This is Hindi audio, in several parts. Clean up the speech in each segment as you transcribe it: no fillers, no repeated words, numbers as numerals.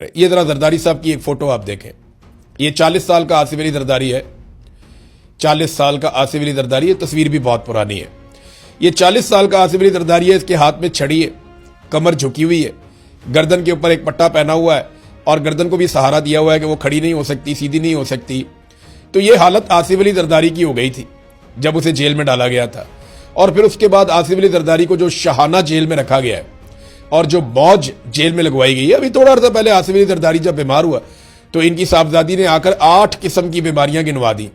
ये जरा जरदारी साहब की एक फोटो आप देखें। ये 40 साल का आसिफ अली जरदारी है। 40 साल का आसिफ अली जरदारी है। तस्वीर भी बहुत पुरानी है। ये 40 साल का आसिफ अली जरदारी है। इसके हाथ में छड़ी है, कमर झुकी हुई है, गर्दन के ऊपर एक पट्टा पहना हुआ है और गर्दन को भी सहारा दिया हुआ है कि वो खड़ी नहीं हो सकती, सीधी नहीं हो सकती। तो ये हालत आसिफ अली जरदारी की हो गई थी जब उसे जेल में डाला गया था। और फिर उसके बाद आसिफ अली जरदारी को जो शाहाना जेल में रखा गया है और जो मौज जेल में लगवाई गई है। अभी थोड़ा अर्सा पहले आसिफ अली जरदारी जब बीमार हुआ तो इनकी साहबजादी ने आकर 8 किस्म की बीमारियां गिनवा दी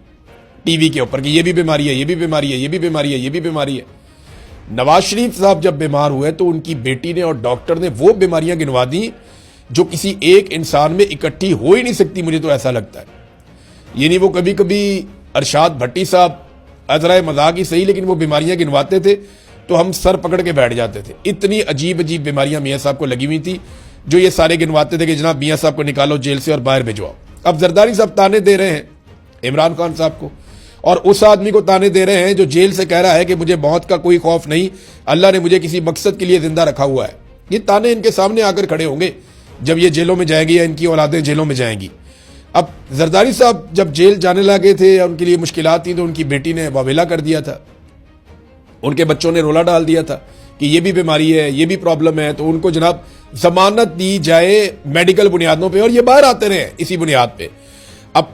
टीवी के ऊपर कि ये भी बीमारी है, ये भी बीमारी है, ये भी बीमारी है, ये भी बीमारी है। नवाज शरीफ साहब जब बीमार हुए तो उनकी बेटी ने और डॉक्टर ने वो बीमारियां गिनवा दी जो किसी एक इंसान में इकट्ठी हो ही नहीं सकती। मुझे तो ऐसा लगता है। यानी वो कभी कभी अरशाद भट्टी साहब अजरा मजाक ही सही, लेकिन वो बीमारियां गिनवाते थे तो हम सर पकड़ के बैठ जाते थे। इतनी अजीब अजीब बीमारियां मियां साहब को लगी हुई थी जो ये सारे गिनवाते थे कि जनाब मियां साहब को निकालो जेल से और बाहर भिजवाओ। अब जरदारी साहब ताने दे रहे हैं इमरान खान साहब को और उस आदमी को ताने दे रहे हैं जो जेल से कह रहा है कि मुझे मौत का कोई खौफ नहीं, अल्लाह ने मुझे किसी मकसद के लिए जिंदा रखा हुआ है। ये ताने इनके सामने आकर खड़े होंगे जब ये जेलों में जाएंगी या इनकी औलादें जेलों में जाएंगी। अब जरदारी साहब जब जेल जाने लगे थे और उनके लिए मुश्किलात थी तो उनकी बेटी ने वावेला कर दिया था, उनके बच्चों ने रोला डाल दिया था कि ये भी बीमारी है, ये भी प्रॉब्लम है। तो उनको जनाब जमानत दी जाए मेडिकल बुनियादों पे और ये बाहर आते रहे इसी बुनियाद पे। अब